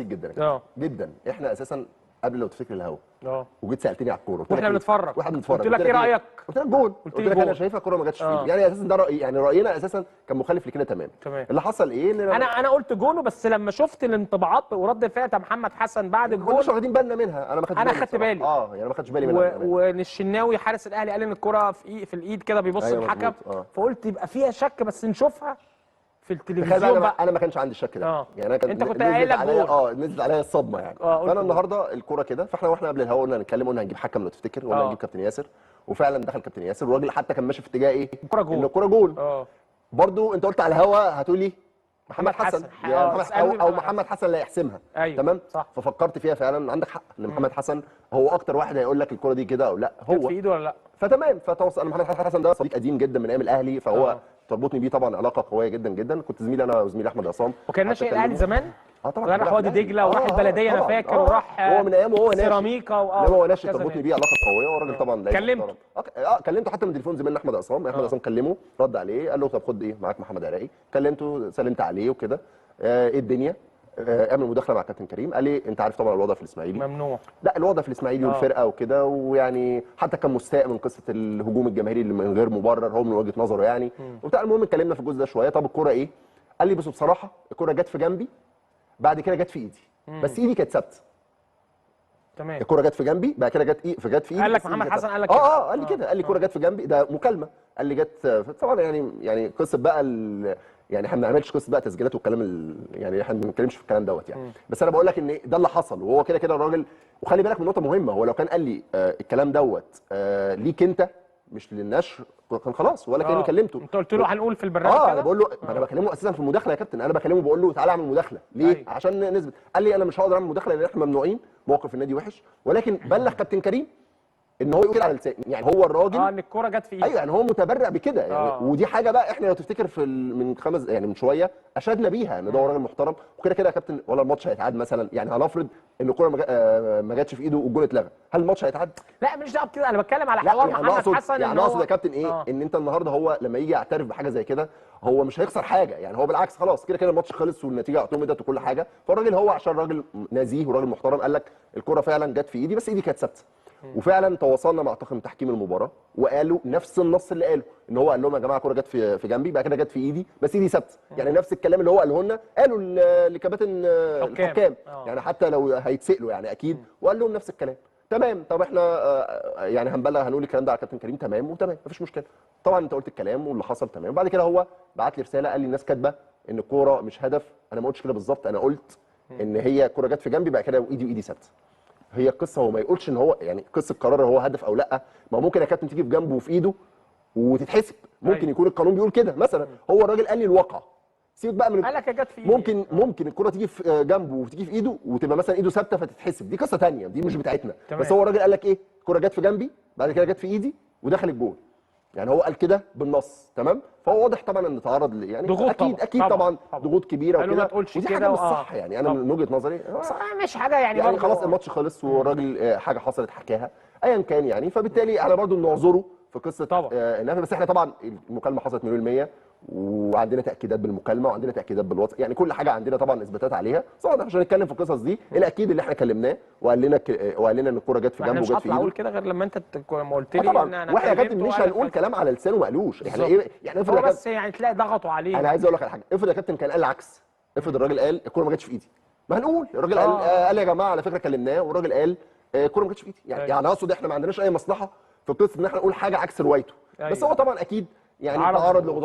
بسيط جدا جدا. احنا اساسا قبل لو تفتكر الهوا وجيت سالتني على الكوره واحنا بنتفرج قلت لك ايه رايك؟ قلت لك جول، قلت لك انا شايفها الكوره ما جاتش في ايده. يعني اساسا ده رايي، يعني راينا اساسا كان مخالف لكده تمام. اللي حصل ايه ان انا قلت جول، بس لما شفت الانطباعات ورد الفعل بتاع محمد حسن بعد الجول مش واخدين بالنا منها. انا ما خدتش بالي يعني ما خدتش بالي منها. وان الشناوي حارس الاهلي قال ان الكوره في الايد كده بيبص الحكم، فقلت يبقى فيها شك بس نشوفها في التلفزيون بقى. انا ما كانش عندي الشك ده. يعني انا انت كنت قايل لك جول نزلت عليا الصدمه يعني. فانا النهارده الكوره كده، فاحنا قبل الهوا قلنا هنتكلم، قلنا هنجيب حكم لو تفتكر، قلنا هنجيب كابتن ياسر، وفعلا دخل كابتن ياسر، والراجل حتى كان ماشي في اتجاه ايه؟ الكوره جول. برضو انت قلت على الهوا هتقولي محمد حسن او محمد حسن اللي هيحسمها. تمام صح. ففكرت فيها فعلا، عندك حق ان محمد حسن هو اكتر واحد هيقول لك الكوره دي كده او لا، هو في ايده ولا لا. فتمام. انا محمد حسن ده صديق قديم جدا من ايام الاهلي، فهو تربطني بيه طبعا علاقه قويه جدا جدا. كنت زميلي انا وزميلي احمد عصام، وكان ناشئ الاهلي زمان. طبعا راح وادي دجله وراح البلديه انا فاكر، وراح هو من ايامه هو ناشئ سيراميكا هو ناشئ، تربطني بيه علاقه قويه، والراجل طبعا كلمته كلمته حتى من تليفون زميلنا احمد عصام. عصام كلمه، رد عليه قال له طب خد ايه معاك محمد عراقي. كلمته سلمت عليه وكده، ايه الدنيا، اعمل مداخله مع كابتن كريم. قال لي انت عارف طبعا الوضع في الاسماعيلي ممنوع، لا الوضع في الاسماعيلي والفرقه وكده، ويعني حتى كان مستاء من قصه الهجوم الجماهيري اللي من غير مبرر هو من وجهه نظره يعني وبتاع. المهم اتكلمنا في الجزء ده شويه. طب الكوره ايه؟ قال لي بص بصراحه الكوره جت في جنبي، بعد كده جت في ايدي، بس ايدي كانت ثابته. تمام. الكوره جت في جنبي، بعد كده جت في ايدي. قال لك محمد حسن قال لك كده؟ قال لي كده، قال لي الكوره جت في جنبي، ده مكالمه. قال لي جت طبعا يعني قصه بقى يعني احنا ما بنعملش قصه بقى تسجيلات والكلام يعني احنا ما بنتكلمش في الكلام دوت يعني. بس انا بقول لك ان ده اللي حصل، وهو كده كده الراجل. وخلي بالك من نقطه مهمه، هو لو كان قال لي الكلام دوت ليك انت مش للنشر كان خلاص، ولا كاني كلمته. انت قلت له هنقول في البرنامج كده؟ انا بقول له انا بكلمه اساسا في المداخله يا كابتن، انا بكلمه بقول له تعالى اعمل مداخله ليه؟ عشان نثبت. قال لي انا مش هقدر اعمل مداخله لان احنا ممنوعين، موقف النادي وحش، ولكن بلغ كابتن كريم ان هو يقول على لسانه، يعني هو الراجل ان الكوره جت في ايده. ايوه يعني هو متبرع بكده يعني. ودي حاجه بقى احنا لو تفتكر في من شويه اشدنا بيها ان ده راجل محترم. وكده كده يا كابتن ولا الماتش هيتعاد مثلا، يعني هنفرض ان الكوره ما جاتش في ايده والجول اتلغى، هل الماتش هيتعاد؟ لا مش دعوه بكده، انا بتكلم على حوار يعني محمد حسن. يعني اقصد يا كابتن ايه ان انت النهارده هو لما يجي يعترف بحاجه زي كده هو مش هيخسر حاجه، يعني هو بالعكس خلاص كده كده الماتش خلص والنتيجه اعتمدت وكل حاجه. فالراجل هو عشان راجل نزيه وراجل محترم قال لك الكوره فعلا جت في ايدي بس ايدي كانت ثابته. وفعلا تواصلنا مع طاقم تحكيم المباراه وقالوا نفس النص اللي قاله، ان هو قال لهم يا جماعه الكوره جت في جنبي، بعد كده جت في ايدي بس ايدي ثابته. يعني نفس الكلام اللي هو قاله لنا قالوا لكباتن الحكام يعني حتى لو هيتسالوا يعني اكيد، وقال لهم نفس الكلام. تمام. طب احنا يعني هنقول الكلام ده على كابتن كريم، تمام وتمام مفيش مشكله. طبعا انت قلت الكلام واللي حصل تمام. وبعد كده هو بعت لي رساله قال لي الناس كاتبه ان الكوره مش هدف. انا ما قلتش كده بالظبط، انا قلت ان هي الكوره جت في جنبي بعد كده وايدي ثابته. هي القصه هو ما يقولش ان هو يعني قصه قرار هو هدف او لا. ما ممكن يا كابتن تيجي في جنبه وفي ايده وتتحسب، ممكن يكون القانون بيقول كده مثلا. هو الراجل قال لي الواقع، سيبك بقى من قال لك جت في ايدي. ممكن الكره تيجي في جنبه وتيجي في ايده وتبقى مثلا ايده ثابته فتتحسب، دي قصه ثانيه دي مش بتاعتنا. بس هو الراجل قال لك ايه؟ الكره جت في جنبي بعد كده جت في ايدي ودخل الجول، يعني هو قال كده بالنص. تمام. فهو واضح طبعا ان تعرض يعني ضغوط اكيد طبعا ضغوط كبيره وكده، ودي حاجه مش صح يعني. انا من وجهه نظري مش حاجه يعني خلاص الماتش خلص والراجل حاجه حصلت حكاها ايا كان يعني. فبالتالي انا برضو نعذره في قصه بس احنا طبعا المكالمه حصلت مليون 100% وعندنا تاكيدات بالمكالمه وعندنا تاكيدات بالواتس، يعني كل حاجه عندنا طبعا اثباتات عليها. طبعا احنا مش هنتكلم في القصص دي. الاكيد اللي احنا كلمناه وقال لنا ان الكوره جت في جنبه وجت في ايده. مش هطلع اقول كده غير لما انت ما قلت لي ان انا واحنا يا كابتن مش هنقول كلام على لسانه ما قالوش. احنا ايه يعني افرض بس يعني تلاقي ضغطوا عليه. انا عايز اقول لك على حاجه، افرض يا كابتن كان قال العكس، افرض الراجل قال الكوره ما جاتش في ايدي، ما هنقول الراجل قال يا جماعه على فكره كلمناه والراجل قال الكوره ما جاتش في ايدي. يعني اقصد احنا ما عندناش اي مصلحه في قصه ان احنا نقول حاجه عكس روايته. بس هو طبعا اكيد يعني تعرض لغضب